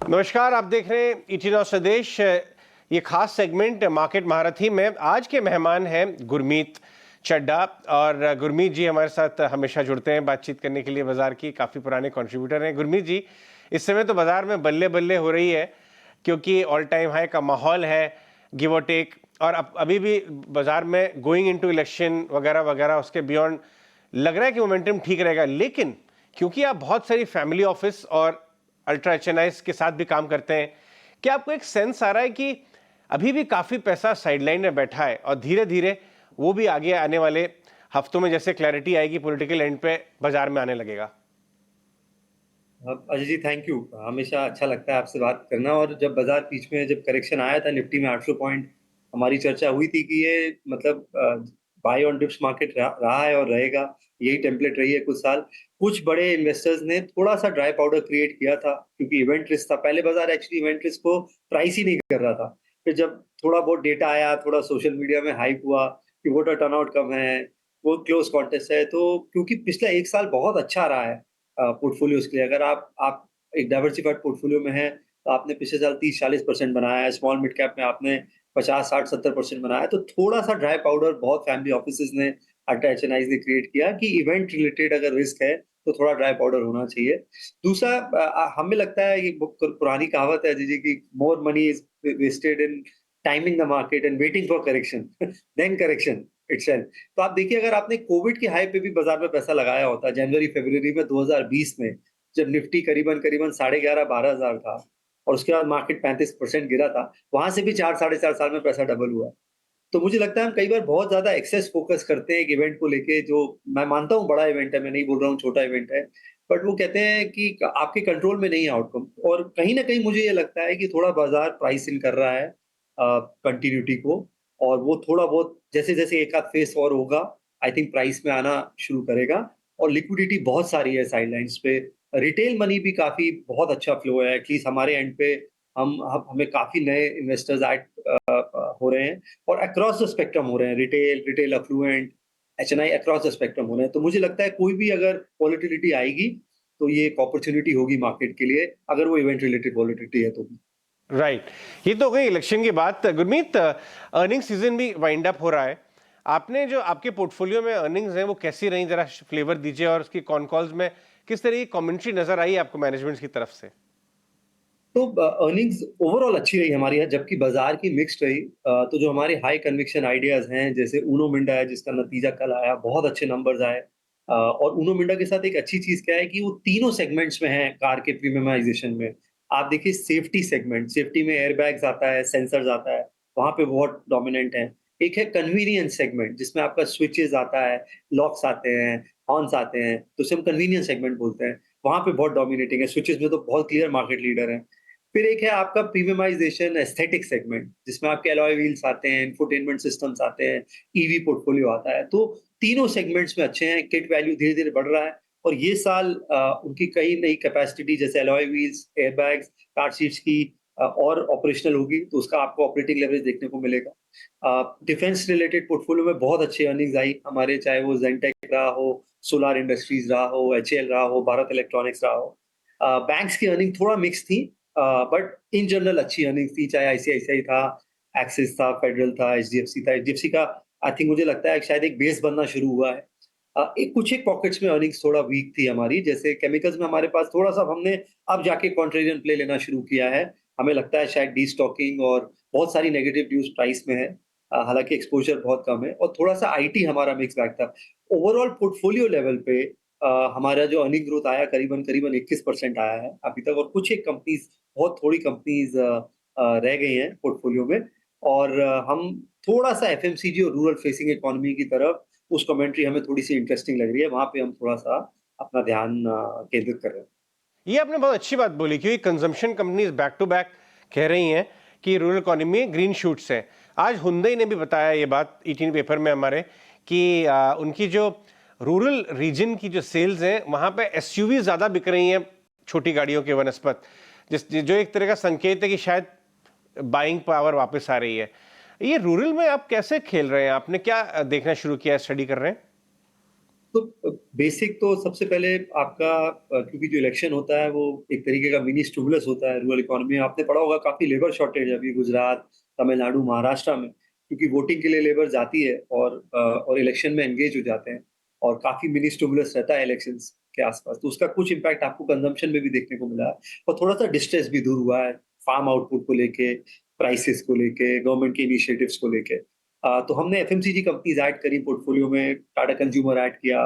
नमस्कार, आप देख रहे हैं ईटी न्यूज़ स्वदेश। ये खास सेगमेंट मार्केट महारथी में आज के मेहमान हैं गुरमीत चड्ढा। और गुरमीत जी हमारे साथ हमेशा जुड़ते हैं बातचीत करने के लिए। बाजार की काफ़ी पुराने कंट्रीब्यूटर हैं गुरमीत जी। इस समय तो बाजार में बल्ले बल्ले हो रही है क्योंकि ऑल टाइम हाई का माहौल है, गिव और टेक। और अब अभी भी बाजार में गोइंग इनटू इलेक्शन वगैरह वगैरह उसके बियॉन्ड लग रहा है कि मोमेंटम ठीक रहेगा। लेकिन क्योंकि आप बहुत सारी फैमिली ऑफिस और अल्ट्रा एचएनआईज के साथ भी काम करते हैं, क्या आपको एक सेंस आ रहा है कि अभी भी काफ़ी पैसा साइडलाइन में बैठा है और धीरे धीरे वो भी आगे आने वाले हफ्तों में जैसे क्लैरिटी आएगी पॉलिटिकल एंड पे बाजार में आने लगेगा? Ajay ji, thank you. हमेशा अच्छा लगता है आपसे बात करना। और जब बाजार बीच में जब करेक्शन आया था निफ्टी में 800 पॉइंट, हमारी चर्चा हुई थी कि ये मतलब बाय ऑन डिप्स मार्केट रहा है और रहेगा। यही टेम्पलेट रही है कुछ साल। कुछ बड़े इन्वेस्टर्स ने थोड़ा सा ड्राई पाउडर क्रिएट किया था क्योंकि इवेंट रिस्क था। पहले बाजार एक्चुअली इवेंट रिस्क को प्राइस ही नहीं कर रहा था। फिर जब थोड़ा बहुत डेटा आया, थोड़ा सोशल मीडिया में हाइप हुआ कि वोटर टर्नआउट कम है, वो क्लोज कॉन्टेस्ट है, तो क्योंकि पिछला एक साल बहुत अच्छा रहा है पोर्टफोलियोज़ के लिए। अगर आप एक डाइवर्सिफाइड पोर्टफोलियो में हैं, तो आपने पिछले साल 30-40% बनाया है, स्मॉल मिड कैप में आपने 50-60-70% बनाया है, तो थोड़ा-सा ड्राई पाउडर बहुत फैमिली ऑफिसेज़ ने, अल्ट्रा एचएनआईज़ ने क्रिएट किया कि इवेंट रिलेटेड अगर रिस्क है, तो थोड़ा ड्राई पाउडर होना चाहिए। दूसरा, हमें लगता है ये पुरानी कहावत है जी की, more money is wasted in timing the market and waiting for correction than correction itself. तो आप देखिए, अगर आपने कोविड की हाई पे भी बाजार में पैसा लगाया होता जनवरी फरवरी में 2020 में, जब निफ्टी करीबन करीबन 11,500-12,000 था और उसके बाद मार्केट 35% गिरा था, वहां से भी 4 साढ़े 4 साल में पैसा डबल हुआ। तो मुझे लगता है हम कई बार बहुत ज्यादा एक्सेस फोकस करते हैं एक इवेंट को लेके, जो मैं मानता हूँ बड़ा इवेंट है, मैं नहीं बोल रहा हूँ छोटा इवेंट है, बट वो कहते हैं कि आपके कंट्रोल में नहीं है आउटकम। और कहीं ना कहीं मुझे ये लगता है कि थोड़ा बाजार प्राइस इन कर रहा है कंटिन्यूटी को, और वो थोड़ा बहुत जैसे जैसे एक आध फेस और होगा, आई थिंक प्राइस में आना शुरू करेगा। और लिक्विडिटी बहुत सारी है साइडलाइंस पे। रिटेल मनी भी काफी बहुत अच्छा फ्लो है, एटलीस्ट हमारे एंड पे। हमें काफी नए इन्वेस्टर्स ऐड हो रहे हैं, और अक्रॉस द स्पेक्ट्रम हो रहे हैं। Retail affluent, HNI, across the spectrum हो रहे हैं। तो मुझे लगता है कोई भी अगर वॉलेटिलिटी आएगी, तो ये एक अपॉर्चुनिटी होगी मार्केट के लिए, अगर वो इवेंट रिलेटेड वॉलेटिलिटी है तो भी। राइट। ये तो हो गई इलेक्शन की बात। गुरमीत, अर्निंग सीजन भी वाइंड अप हो रहा है। आपने जो आपके पोर्टफोलियो में अर्निंग्स हैं वो कैसी रही, जरा फ्लेवर दीजिए। और उसकी कॉन कॉल्स में किस तरह की कमेंट्री नजर आई आपको मैनेजमेंट की तरफ से? तो अर्निंग्स ओवरऑल अच्छी रही हमारी है, जबकि बाजार की मिक्स्ड रही। तो जो हमारे हाई कन्विक्शन आइडियाज हैं, जैसे उनो मिंडा है जिसका नतीजा कल आया, बहुत अच्छे नंबर्स आए। और उनो मिंडा के साथ एक अच्छी चीज क्या है कि वो तीनों सेगमेंट्स में है कार के प्रीमियमाइजेशन में। आप देखिए, सेफ्टी सेगमेंट, सेफ्टी में एयरबैग्स आता है, सेंसर्स आता है, वहां पे बहुत डोमिनेंट है। एक है कन्वीनियंस सेगमेंट जिसमें आपका स्विचेस आता है, लॉक्स आते हैं, हॉर्न्स आते हैं, तो उसे हम कन्वीनियंस सेगमेंट बोलते हैं। वहां पे बहुत डोमिनेटिंग है, स्विचेस में तो बहुत क्लियर मार्केट लीडर है। फिर एक है आपका प्रीमियमाइजेशन एस्थेटिक सेगमेंट, जिसमें आपके अलॉय व्हील्स आते हैं, इंफोटेनमेंट सिस्टम्स आते हैं, ईवी पोर्टफोलियो आता है। तो तीनों सेगमेंट्स में अच्छे हैं, किट वैल्यू धीरे-धीरे बढ़ रहा है। और ये साल उनकी कई नई कैपेसिटी, जैसे alloy wheels, airbags, car seats की और ऑपरेशनल होगी, तो उसका आपको ऑपरेटिंग लेवरेज देखने को मिलेगा। डिफेंस रिलेटेड पोर्टफोलियो में बहुत अच्छी अर्निंग्स आई हमारे, चाहे वो जेनटेक रहा हो, सोलार इंडस्ट्रीज रहा हो, एचएएल रहा हो, भारत इलेक्ट्रॉनिक्स रहा हो। बैंक्स की अर्निंग थोड़ा मिक्स थी, बट इन जनरल अच्छी अर्निंग्स थी, चाहे आईसीआईसीआई था, एक्सिस था, फेडरल था, एचडीएफसी था। एचडीएफसी का आई थिंक मुझे लगता है शायद एक बेस बनना शुरू हुआ है। एक पॉकेट्स में अर्निंग्स थोड़ा वीक थी हमारी, जैसे केमिकल्स में हमारे पास थोड़ा सा हमने अब जाके कॉन्ट्रेरियन प्ले लेना शुरू किया है। हमें लगता है शायद डीस्टॉकिंग और बहुत सारी नेगेटिव न्यूज प्राइस में है। हालांकि एक्सपोजर बहुत कम है, और थोड़ा सा आईटी हमारा मिक्स बैग था। ओवरऑल पोर्टफोलियो लेवल पे हमारा जो अर्निंग ग्रोथ आया, करीबन करीबन 21% आया है अभी तक। और कुछ एक कंपनीज, बहुत थोड़ी कंपनीज रह गई हैं पोर्टफोलियो में। और हम थोड़ा सा एफएमसीजी और रूरल फेसिंग इकोनॉमी की तरफ, उस कमेंट्री हमें थोड़ी सी इंटरेस्टिंग लग रही है, वहां पे हम थोड़ा सा अपना ध्यान केंद्रित कर रहे हैं। ये आपने बहुत अच्छी बात बोली क्योंकि consumption companies back to back कह रही हैं कि रूरल इकोनॉमी में ग्रीन शूट्स हैं। आज हुंडई ने भी बताया ये बात ईटीन पेपर में हमारे कि उनकी जो रूरल रीजन की जो सेल्स हैं वहाँ पे एसयूवी ज़्यादा बिक रही हैं, छोटी गाड़ियों के वनस्पत, जिस जो एक तरह का संकेत है कि शायद बाइंग पावर वापस आ रही है। ये रूरल में आप कैसे खेल रहे हैं? आपने क्या देखना शुरू किया, स्टडी कर रहे हैं? तो बेसिक तो सबसे पहले आपका क्योंकि जो इलेक्शन होता है वो एक तरीके का मिनी स्टिमुलस होता है रूरल इकोनॉमी में। आपने पढ़ा होगा काफ़ी लेबर शॉर्टेज है अभी गुजरात, तमिलनाडु, महाराष्ट्र में, क्योंकि वोटिंग के लिए लेबर जाती है और इलेक्शन में एंगेज हो जाते हैं और काफ़ी मिनी स्टिमुलस रहता है इलेक्शंस के आसपास। तो उसका कुछ इम्पैक्ट आपको कंजम्पशन में भी देखने को मिला है और थोड़ा-सा डिस्ट्रेस भी दूर हुआ है, फार्म आउटपुट को लेके, प्राइसेस को लेके, गवर्नमेंट के इनिशिएटिव्स को लेके। तो हमने एफएमसीजी कंपनीज ऐड करी पोर्टफोलियो में, टाटा कंज्यूमर ऐड किया,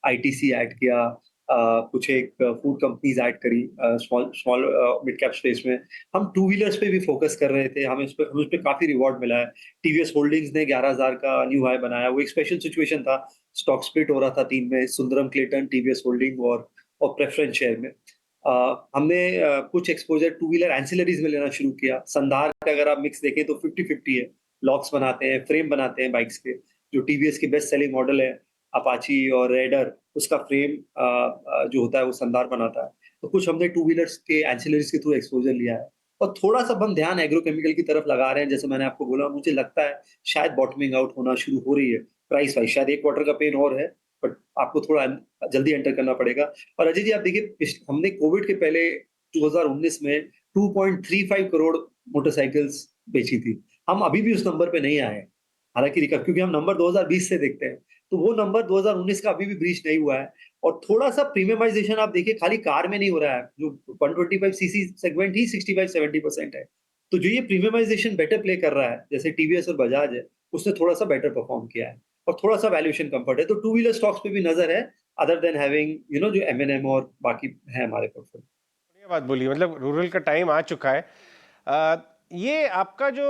आईटीसी ऐड किया, कुछ एक फूड कंपनीज ऐड करी small small mid cap space में। हम टू व्हीलर्स पे भी फोकस कर रहे थे, हमें उस पे काफ़ी रिवॉर्ड मिला है। टीवीएस होल्डिंग्स ने 11,000 का न्यू हाई बनाया, वो एक स्पेशल सिचुएशन था, स्टॉक स्प्लिट हो रहा था 3 में, सुंदरम क्लेटन, टीवीएस होल्डिंग और प्रेफरेंस शेयर में। हमने कुछ एक्सपोज़र टू व्हीलर एंसिलरीज़ में लेना शुरू किया। संधार का अगर आप मिक्स देखें तो 50-50 है। लॉक्स बनाते हैं, फ्रेम बनाते हैं बाइक्स के, जो टीवीएस के बेस्ट सेलिंग मॉडल है, अपाची और रेडर, उसका फ्रेम जो होता है वो संधार बनाता है। तो कुछ हमने टू व्हीलर्स के एंसिलरीज़ के थ्रू एक्सपोज़र लिया है और थोड़ा-सा हम ध्यान एग्रोकेमिकल की तरफ लगा रहे हैं, जैसे मैंने आपको बोला, मुझे लगता है शायद बॉटमिंग आउट होना शुरू हो रही है, प्राइस वाइज़ शायद 1 क्वार्टर का पेन और है, बट आपको थोड़ा जल्दी एंटर करना पड़ेगा। और अजय जी आप देखिए हमने कोविड के पहले 2019 में 2.35 करोड़ मोटरसाइकिल्स बेची थी। हम अभी भी उस नंबर पे नहीं आए हैं। हालाँकि क्योंकि हम नंबर 2020 से देखते हैं, तो वो नंबर 2019 का अभी भी ब्रीच नहीं हुआ है और थोड़ा-सा प्रीमियमाइज़ेशन आप देखिए खाली कार में नहीं हो रहा है, जो 125 सीसी सेगमेंट ही 65-70% है। तो जो ये प्रीमियमाइज़ेशन बेटर प्ले कर रहा है, जैसे टीवीएस और बजाज है, उसने थोड़ा-सा बेटर परफ़ॉर्म किया है और थोड़ा-सा वैल्यूएशन कम्फर्ट है। तो टू व्हीलर स्टॉक्स पे भी नज़र है, अदर देन हैविंग जो एम&एम और बाकी है हमारे पोर्टफोलियो। बढ़िया बात बोली, मतलब रूरल का टाइम आ चुका है। अ, ये आपका जो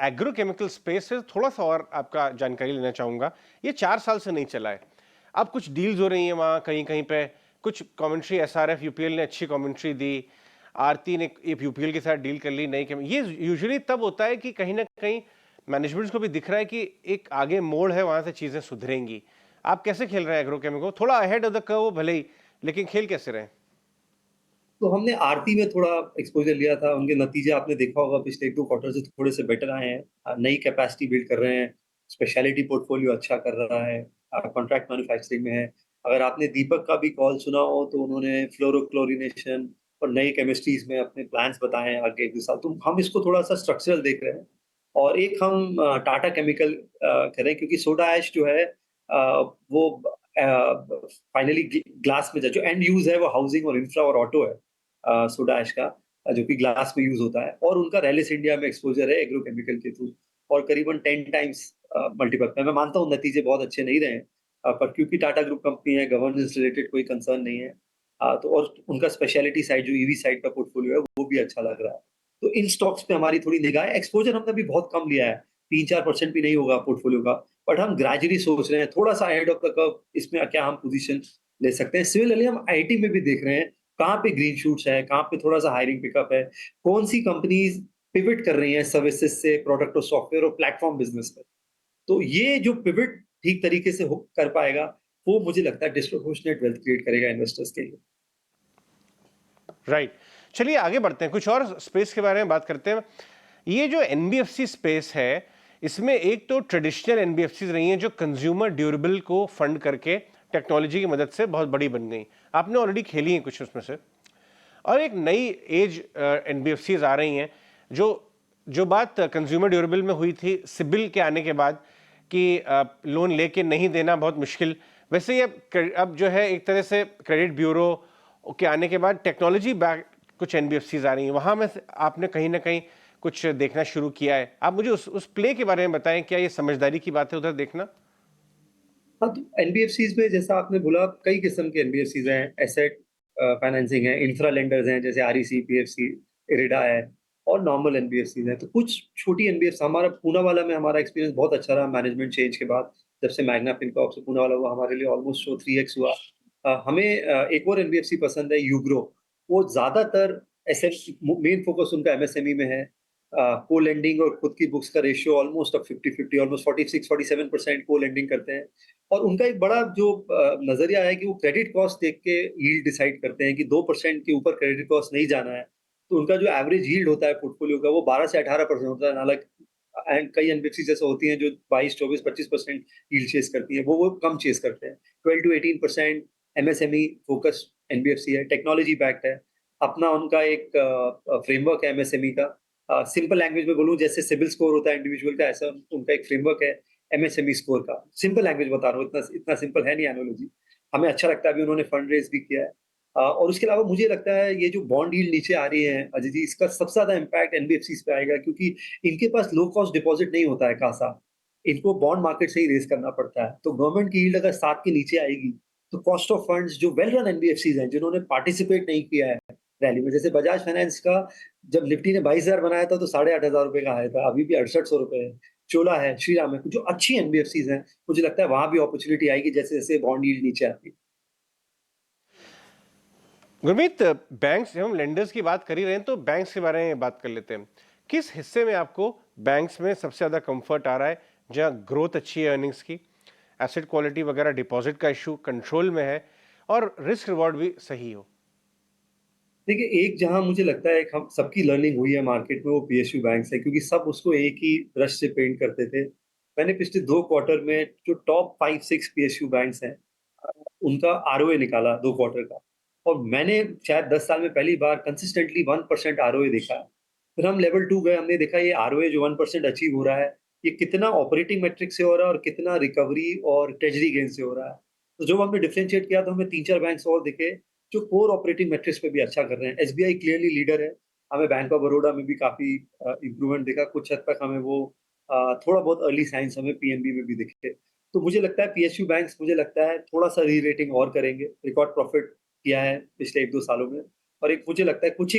एग्रोकेमिकल स्पेस है, थोड़ा सा और आपका जानकारी लेना चाहूँगा। ये 4 साल से नहीं चला है। अब कुछ डील्स हो रही हैं वहाँ कहीं-कहीं पे, कुछ कमेंट्री एसआरएफ, यूपीएल ने अच्छी कमेंट्री दी, आरती ने एक यूपीएल के साथ डील कर ली नई कम ये यूजुअली तब होता है कि कहीं न कहीं मैनेजमेंट्स को भी दिख रहा है कि एक आगे मोड़ है, वहाँ से चीज़ें सुधरेंगी। आप कैसे खेल रहे हैं एग्रोकेमिकल? थोड़ा अहेड ऑफ द कर्व भले ही, लेकिन खेल कैसे रहे हैं? तो हमने आरती में थोड़ा एक्सपोज़र लिया था, उनके नतीजे आपने देखा होगा पिछले 1-2 क्वार्टर से थोड़े से बेटर आए हैं। नई कैपेसिटी बिल्ड कर रहे हैं, स्पेशलिटी पोर्टफोलियो अच्छा कर रहा है, कॉन्ट्रैक्ट मैन्युफैक्चरिंग में है। अगर आपने दीपक का भी कॉल सुना हो तो उन्होंने फ्लोरोक्लोरिनेशन और नई केमिस्ट्रीज़ में अपने प्लान्स बताए हैं आगे के साल। तो हम इसको थोड़ा-सा स्ट्रक्चरल देख रहे हैं और एक हम टाटा केमिकल कर रहे हैं क्योंकि सोडा ऐश जो है वो फाइनली ग्लास में जो एंड यूज़ है वो हाउसिंग और इंफ्रा और ऑटो है। सोडा ऐश का जो कि ग्लास में यूज़ होता है और उनका रैलिस इंडिया में एक्सपोज़र है एग्रोकेमिकल के थ्रू और करीबन 10 टाइम्स मल्टीपल पे। मैं मानता हूँ नतीजे बहुत अच्छे नहीं रहे हैं पर क्योंकि टाटा ग्रुप कंपनी है, गवर्नेंस रिलेटेड कोई कंसर्न नहीं है। तो और उनका स्पेशलिटी साइड जो ईवी साइड का पोर्टफोलियो है, वो भी अच्छा लग रहा है। तो इन स्टॉक्स पे हमारी थोड़ी निगाह है। एक्सपोज़र हमने अभी बहुत कम लिया है, 3-4% भी नहीं होगा पोर्टफोलियो का, बट हम ग्रेजुअली सोच रहे हैं, थोड़ा-सा अहेड ऑफ द कर्व इसमें क्या हम पोज़ीशन ले सकते हैं। सिमिलरली हम आईटी में भी देख रहे हैं कहाँ पे ग्रीन शूट्स है, कहाँ पे थोड़ा-सा हायरिंग पिकअप है, कौन-सी कंपनीज़ पिवट कर रही हैं सर्विसेज़ से प्रोडक्ट और सॉफ्टवेयर और प्लेटफ़ॉर्म बिज़नेस में। तो ये जो पिवट ठीक तरीके से हो कर पाएगा, वो मुझे लगता है डिस्प्रोपोर्शनेट वेल्थ क्रिएट करेगा इन्वेस्टर्स के लिए। राइट। चलिए आगे बढ़ते हैं, कुछ और स्पेस के बारे में बात करते हैं। ये जो एनबीएफसी स्पेस है, इसमें एक तो ट्रेडिशनल एनबीएफसीज रही हैं जो कंज्यूमर ड्यूरेबल को फंड करके टेक्नोलॉजी की मदद से बहुत बड़ी बन गई। आपने ऑलरेडी खेली हैं कुछ उसमें से। और एक नई एज एनबीएफसीज आ रही हैं जो जो बात कंज्यूमर ड्यूरेबल में हुई थी सिबिल के आने के बाद कि लोन लेके नहीं देना बहुत मुश्किल, वैसे ही अब जो है एक तरह से क्रेडिट ब्यूरो के आने के बाद टेक्नोलॉजी बैक कुछ एनबीएफसीज आ रही हैं, वहाँ में आपने कहीं ना कहीं कुछ देखना शुरू किया है। आप मुझे उस प्ले के बारे में बताएं, क्या ये समझदारी की बात है उधर देखना? हाँ, तो एनबीएफसीज़ में जैसा आपने बोला कई किस्म के एनबीएफसीज़ हैं, एसेट फाइनेंसिंग है, इंफ्रा लेंडर्स हैं जैसे आरईसी, पीएफसी, इरिडा है और नॉर्मल एनबीएफसीज़ हैं। तो कुछ छोटी एनबीएफसी हमारा पूना वाला में हमारा एक्सपीरियंस बहुत अच्छा रहा मैनेजमेंट चेंज के बाद। जब से मैग्ना फिनकॉर्प से पूना वाला हुआ हमारे लिए ऑलमोस्ट 3x हुआ। हमें एक और एनबीएफसी पसंद है यूग्रो। वो ज़्यादातर एसेट मेन फोकस उनका एमएसएमई में है। को लेंडिंग और खुद की बुक्स का रेशियो ऑलमोस्ट अब 50-50 ऑलमोस्ट 46-47% को लेंडिंग करते हैं। और उनका एक बड़ा जो नज़रिया है कि वो क्रेडिट कॉस्ट देख के यील्ड डिसाइड करते हैं कि 2% के ऊपर क्रेडिट कॉस्ट नहीं जाना है। तो उनका जो एवरेज यील्ड होता है पोर्टफोलियो का वो 12 से 18% होता है। एंड कई एनबीएफसी जैसे होती हैं जो 22, 24, 25% यील्ड चेज़ करती हैं, वो कम चेज़ करते हैं। 12 टू 18% एमएसएमई फ़ोकस्ड एनबीएफसी है, टेक्नोलॉजी बैक्ड है। अपना उनका एक फ्रेमवर्क है एमएसएमई का। सिंपल लैंग्वेज में बोलूँ जैसे सिबिल स्कोर होता है इंडिविजुअल का, ऐसा उनका एक फ्रेमवर्क है एमएसएमई स्कोर का। सिंपल लैंग्वेज बता रहा हूँ, इतना इतना सिंपल है नहीं एनालॉजी। हमें अच्छा लगता है, अभी उन्होंने फंड रेज़ भी किया है। और उसके अलावा मुझे लगता है ये जो बॉन्ड यील्ड नीचे आ रही है अजय जी, इसका सबसे ज़्यादा इम्पैक्ट एनबीएफसीज़ पे आएगा, क्योंकि इनके पास लो कॉस्ट डिपॉज़िट नहीं होता है कासा। इनको बॉन्ड मार्केट से ही रेज़ करना पड़ता है। तो गवर्नमेंट की यील्ड अगर 7 के नीचे आएगी, तो कॉस्ट ऑफ फंड्स जो वेल रन एनबीएफसीज़ हैं, जिन्होंने पार्टिसिपेट नहीं किया है रैली में, जैसे बजाज फाइनेंस का जब निफ्टी ने 22,000 बनाया था तो ₹8,500 का आया था, अभी भी 6800 है। चोला है, श्रीराम है, जो अच्छी एनबीएफसीज़ हैं, मुझे लगता है वहाँ भी अपॉर्च्युनिटी आएगी जैसे-जैसे बॉन्ड यील्ड नीचे आती है। गुरमीत, बैंक्स, हम लेंडर्स की बात कर ही रहे हैं तो बैंक्स के बारे में बात कर लेते हैं। किस हिस्से में आपको बैंक्स में सबसे ज़्यादा कंफर्ट आ रहा है, जहाँ ग्रोथ अच्छी है अर्निंग्स की, एसेट क्वालिटी वगैरह, डिपॉजिट का इशू कंट्रोल में है और रिस्क रिवॉर्ड भी सही हो? देखिए, एक जहाँ मुझे लगता है एक हम सबकी लर्निंग हुई है मार्केट में, वो पीएसयू बैंक्स है, क्योंकि सब उसको एक ही ब्रश से पेंट करते थे। मैंने पिछले 2 क्वार्टर में जो टॉप 5-6 पीएसयू बैंक्स हैं, अ, उनका आरओए निकाला 2 क्वार्टर का, और मैंने शायद 10 साल में पहली बार कंसिस्टेंटली 1% आरओए देखा है। फिर हम लेवल 2 गए, हमने देखा ये आरओए जो 1% अचीव हो रहा है, ये कितना ऑपरेटिंग मेट्रिक से हो रहा है और कितना रिकवरी और ट्रेजरी गेन से हो रहा है। तो जब हमने डिफरेंशिएट किया तो हमें 3-4 बैंक्स और दिखे जो कोर ऑपरेटिंग मेट्रिक्स पे भी अच्छा कर रहे हैं। एसबीआई क्लियरली लीडर है। हमें बैंक ऑफ बड़ौदा में भी काफ़ी इम्प्रूवमेंट दिखा। कुछ हद तक हमें वो थोड़ा बहुत अर्ली साइंस हमें पीएनबी में भी दिखे। तो मुझे लगता है पीएसयू बैंक्स, मुझे लगता है थोड़ा-सा री-रेटिंग और करेंगे। रिकॉर्ड प्रॉफिट किया है पिछले 1-2 सालों में, और एक मुझे लगता है कुछ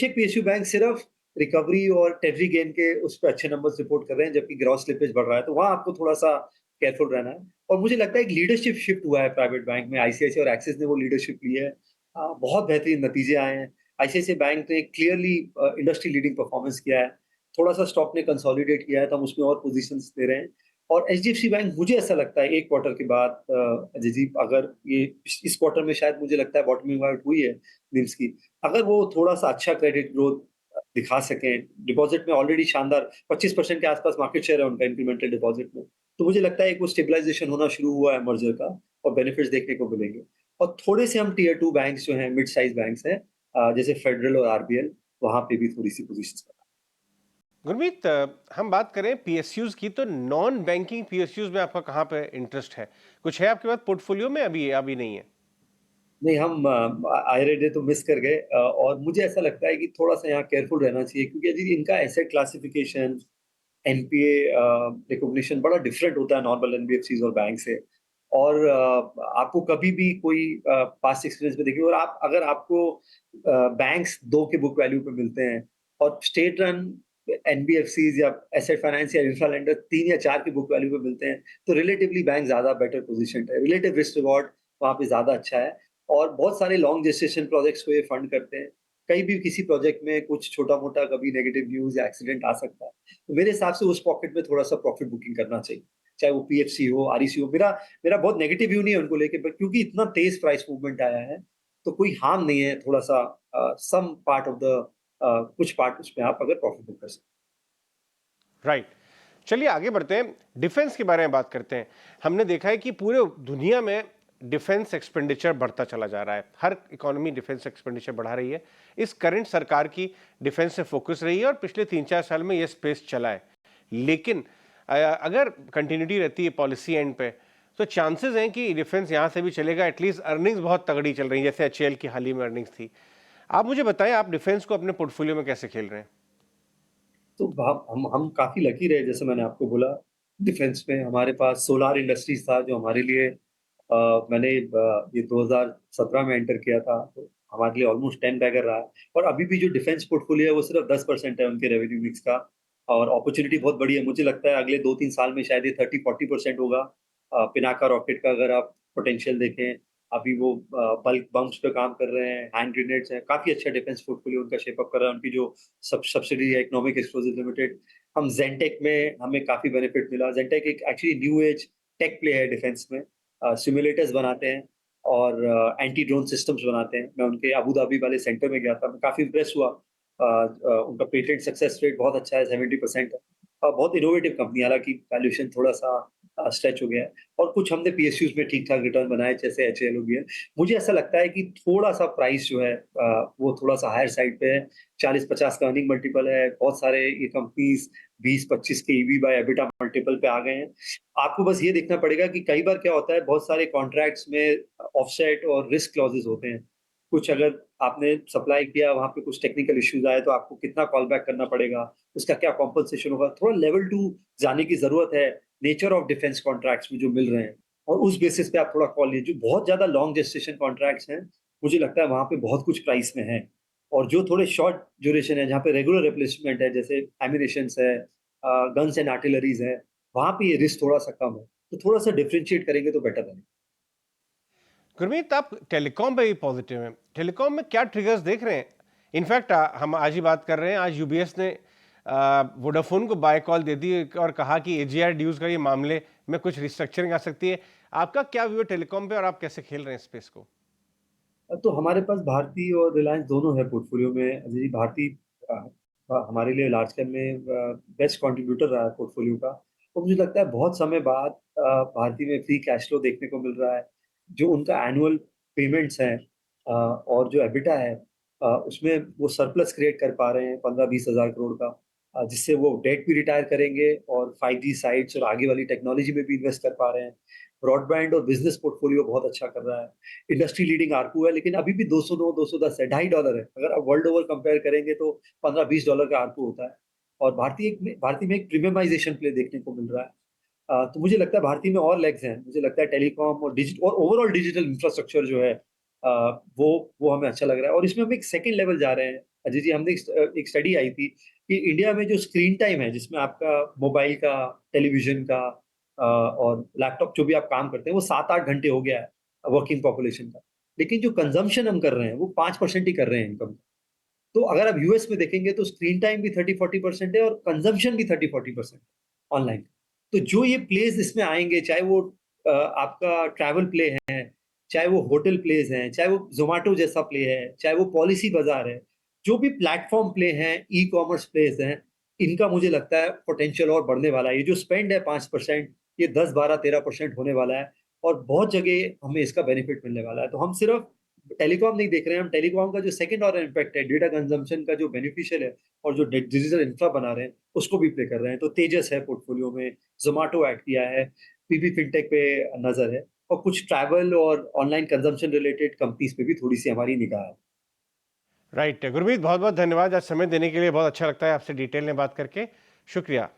एक पीएसयू बैंक सिर्फ रिकवरी और ट्रेजरी गेन के उस पे अच्छे नंबर्स रिपोर्ट कर रहे हैं, जबकि ग्रॉस स्लिपेज बढ़ रहा है। तो वहाँ आपको थोड़ा-सा केयरफुल रहना है। और मुझे लगता है एक लीडरशिप शिफ्ट हुआ है प्राइवेट बैंक में, आईसीआईसीआई और एक्सिस ने वो लीडरशिप ली है। बहुत बेहतरीन नतीजे आए हैं। आईसीआईसीआई बैंक ने क्लियरली इंडस्ट्री लीडिंग परफॉर्मेंस किया है। थोड़ा-सा स्टॉक ने कंसोलिडेट किया है, तो हम उसमें और पोज़ीशंस ले रहे हैं। और एचडीएफसी बैंक, मुझे ऐसा लगता है 1 क्वार्टर के बाद अजय जी, अगर ये इस क्वार्टर में शायद मुझे लगता है बॉटमिंग आउट हुई है निम्स की। अगर वो थोड़ा-सा अच्छा क्रेडिट ग्रोथ दिखा सकें, डिपॉज़िट में ऑलरेडी शानदार 25% के आस-पास मार्केट शेयर है उनका इंक्रीमेंटल डिपॉज़िट में। तो मुझे लगता है एक वो स्टेबलाइज़ेशन होना शुरू हुआ है मर्जर का, और बेनिफिट्स देखने को मिलेंगे। और थोड़े से हम टियर 2 बैंक्स जो हैं, मिड साइज़ बैंक्स हैं, जैसे फेडरल और आरबीएल, वहाँ पे भी थोड़ी-सी पोज़ीशंस बना। गुरमीत, हम बात करें पीएसयूज की तो नॉन बैंकिंग पीएसयूज में आपका कहाँ पे इंटरेस्ट है? कुछ है आपके पास पोर्टफोलियो में? अभी अभी नहीं है। नहीं, हम आईआरए डे तो मिस कर गए, और मुझे ऐसा लगता है कि थोड़ा-सा यहाँ केयरफुल रहना चाहिए, क्योंकि यदि इनका एसेट क्लासिफिकेशन, एनपीए रिकॉग्निशन बड़ा डिफरेंट होता है नॉर्मल एनबीएफसीज़ और बैंक से। और आपको कभी भी कोई पास्ट एक्सपीरियंस में देखिए, और आप अगर आपको बैंक्स 2 के बुक वैल्यू पे मिलते हैं और स्टेट रन एनबीएफसीज़ या एसेट फाइनेंस या इंफ्रा लेंडर 3 या 4 के बुक वैल्यू पे मिलते हैं, तो रिलेटिवली बैंक ज़्यादा बेटर पोज़ीशन्ड है। रिलेटिव रिस्क रिवॉर्ड वहाँ पे ज़्यादा अच्छा है, और बहुत सारे लॉन्ग जेस्टेशन प्रोजेक्ट्स को ये फंड करते हैं। कहीं भी किसी प्रोजेक्ट में कुछ छोटा-मोटा कभी नेगेटिव न्यूज़ या एक्सीडेंट आ सकता है। तो मेरे हिसाब से उस पॉकेट में थोड़ा-सा प्रॉफिट बुकिंग करना चाहिए। चाहे वो पीएफसी हो, आरईसी हो। मेरा मेरा बहुत नेगेटिव व्यू नहीं है उनको लेके, बट क्योंकि इतना तेज़ प्राइस मूवमेंट आया है, तो कोई हार्म नहीं है थोड़ा-सा सम पार्ट ऑफ द कुछ पार्ट उसमें आप अगर प्रॉफिट बुक कर सकते हैं। राइट। चलिए आगे बढ़ते हैं, डिफेंस के बारे में बात करते हैं। हमने देखा है कि पूरे दुनिया में डिफेंस एक्सपेंडिचर बढ़ता चला जा रहा है। हर इकोनॉमी डिफेंस एक्सपेंडिचर बढ़ा रही है। इस करंट सरकार की डिफेंस से फोकस रही है और पिछले 3-4 साल में यह स्पेस चला है। लेकिन अगर कंटिन्यूटी रहती है पॉलिसी एंड पे, तो चांसेस हैं कि डिफेंस यहाँ से भी चलेगा। एटलीस्ट अर्निंग्स बहुत तगड़ी चल रही है, जैसे एचएएल की हाल ही में अर्निंग्स थी। आप मुझे बताएं, आप डिफेंस को अपने पोर्टफोलियो में कैसे खेल रहे हैं? तो हम काफ़ी लकी रहे, जैसे मैंने आपको बोला, डिफेंस में हमारे पास सोलार इंडस्ट्रीज़ था जो हमारे लिए मैंने ये 2017 में एंटर किया था, तो हमारे लिए ऑलमोस्ट 10 बैगर रहा है। और अभी भी जो डिफेंस पोर्टफोलियो है वो सिर्फ 10% है उनके रेवेन्यू मिक्स का, और अपॉर्च्युनिटी बहुत बड़ी है। मुझे लगता है अगले 2-3 साल में शायद ये 30-40% होगा। पिनाका रॉकेट का अगर आप पोटेंशियल देखें, अभी वो बल्क बम्प्स पे काम कर रहे हैं, हैंड ग्रेनेड्स हैं, काफ़ी अच्छा डिफेंस पोर्टफोलियो उनका शेप अप कर रहा है। उनकी जो सब्सिडी है इकोनॉमिक एक्सप्लोसिव लिमिटेड, हम ज़ेनटेक में हमें काफ़ी बेनिफिट मिला। ज़ेनटेक एक actually new age tech play है डिफेंस में। सिम्युलेटर्स बनाते हैं और एंटी ड्रोन सिस्टम्स बनाते हैं। मैं उनके अबू धाबी वाले सेंटर में गया था, मैं काफ़ी इम्प्रेस हुआ। उनका पेटेंट सक्सेस रेट बहुत अच्छा है, 70% है। बहुत इनोवेटिव कंपनी, हालाँकि वैल्यूएशन थोड़ा-सा स्ट्रेच हो गया है और कुछ हमने पीएसयूज़ में ठीक-ठाक रिटर्न बनाए, जैसे एचएएल हो गया। मुझे ऐसा लगता है कि थोड़ा-सा प्राइस जो है वो थोड़ा-सा हायर साइड पे है। 40-50 का अर्निंग मल्टीपल है। बहुत सारे ये कंपनीज़ 20-25 के ईवी बाय एबिटा मल्टीपल पे आ गए हैं। आपको बस ये देखना पड़ेगा कि कई बार क्या होता है, बहुत सारे कॉन्ट्रैक्ट्स में ऑफसेट और रिस्क क्लॉज़ेज़ होते हैं। कुछ अगर आपने सप्लाई किया, वहाँ पे कुछ टेक्निकल इश्यूज़ आए, तो आपको कितना कॉल बैक करना पड़ेगा, उसका क्या कॉम्पेंसेशन होगा। थोड़ा लेवल 2 जाने की ज़रूरत है, नेचर ऑफ डिफेंस कॉन्ट्रैक्ट्स में जो मिल रहे हैं, और उस बेसिस पे आप थोड़ा कॉल लीजिए। जो बहुत ज़्यादा लॉन्ग जेस्टेशन कॉन्ट्रैक्ट्स हैं, मुझे लगता है वहाँ पे बहुत कुछ प्राइस में है। और जो थोड़े शॉर्ट ड्यूरेशन है, जहाँ पे रेगुलर रिप्लेसमेंट है, जैसे एम्यूनिशंस है, गन्स एंड आर्टिलरीज़ है, वहाँ पे ये रिस्क थोड़ा-सा कम है। तो थोड़ा-सा डिफरेंशिएट करेंगे तो बेटर रहेगा। गुरमीत, आप टेलीकॉम पे भी पॉजिटिव हैं। टेलीकॉम में क्या ट्रिगर्स देख रहे हैं? इनफैक्ट हम आज ही बात कर रहे हैं, आज यूबीएस ने वोडाफोन को बाय कॉल दे दी और कहा कि एजीआर ड्यूज का ये मामले में कुछ रिस्ट्रक्चरिंग आ सकती है। आपका क्या व्यू है टेलीकॉम पे और आप कैसे खेल रहे हैं स्पेस को? तो हमारे पास भारती और रिलायंस दोनों है पोर्टफोलियो में। अजय जी, भारती अ, हमारे लिए लार्ज कैप में बेस्ट कंट्रीब्यूटर रहा है पोर्टफोलियो का। तो मुझे लगता है बहुत समय बाद भारती में फ्री कैश फ्लो देखने को मिल रहा है। जो उनका एनुअल पेमेंट्स हैं और जो एबिटा है, उसमें वो सरप्लस क्रिएट कर पा रहे हैं 15-20 हज़ार करोड़ का, जिससे वो डेट भी रिटायर करेंगे और 5G साइट्स और आगे वाली टेक्नोलॉजी में भी इन्वेस्ट कर पा रहे हैं। ब्रॉडबैंड और बिज़नेस पोर्टफोलियो बहुत अच्छा कर रहा है। इंडस्ट्री लीडिंग आरपू है, लेकिन अभी भी 209-210 है, $2.5 है। अगर आप वर्ल्ड ओवर कंपेयर करेंगे तो $15-20 का आरपू होता है। और भारती में एक प्रीमियमाइज़ेशन प्ले देखने को मिल रहा है। तो मुझे लगता है भारती में और लेग्स हैं। मुझे लगता है टेलीकॉम और ओवरऑल डिजिटल इंफ्रास्ट्रक्चर जो है, वो हमें अच्छा लग रहा है, और इसमें हम एक सेकंड लेवल जा रहे हैं। अजय जी, हमने एक स्टडी आई थी कि इंडिया में जो स्क्रीन टाइम है, जिसमें आपका मोबाइल का, टेलीविज़न का और लैपटॉप जो भी आप काम करते हैं, वो 7-8 घंटे हो गया है वर्किंग पॉपुलेशन का। लेकिन जो कंज़म्पशन हम कर रहे हैं, वो 5% ही कर रहे हैं इनकम। तो अगर आप यूएस में देखेंगे तो स्क्रीन टाइम भी 30-40% है और कंज़म्पशन भी 30-40% ऑनलाइन। तो जो ये प्लेज़ इसमें आएँगे, चाहे वो आपका ट्रैवल प्ले है, चाहे वो होटल प्लेज़ हैं, चाहे वो ज़ोमैटो जैसा प्ले है, चाहे वो पॉलिसी बाज़ार है, जो भी प्लेटफ़ॉर्म प्ले हैं, ई-कॉमर्स प्लेज़ हैं, इनका मुझे लगता है पोटेंशियल और बढ़ने वाला है। ये जो स्पेंड है 5%, ये 10, 12, 13% होने वाला है और बहुत जगह हमें इसका बेनिफिट मिलने वाला है। तो हम सिर्फ़ टेलीकॉम नहीं देख रहे हैं, हम टेलीकॉम का जो सेकंड ऑर्डर इम्पैक्ट है, डेटा कंज़म्पशन का जो बेनिफिशियल है और जो डिजिटल इंफ्रा बना रहे हैं, उसको भी प्ले कर रहे हैं। तो तेजस है पोर्टफोलियो में, ज़ोमैटो ऐड किया है, पीबी फिनटेक पे नज़र है, और कुछ ट्रैवल और ऑनलाइन कंज़म्पशन रिलेटेड कंपनीज़ पे भी थोड़ी-सी हमारी निगाह है। राइट, गुरमीत बहुत बहुत धन्यवाद आज समय देने के लिए। बहुत अच्छा लगता है आपसे डिटेल में बात करके। शुक्रिया।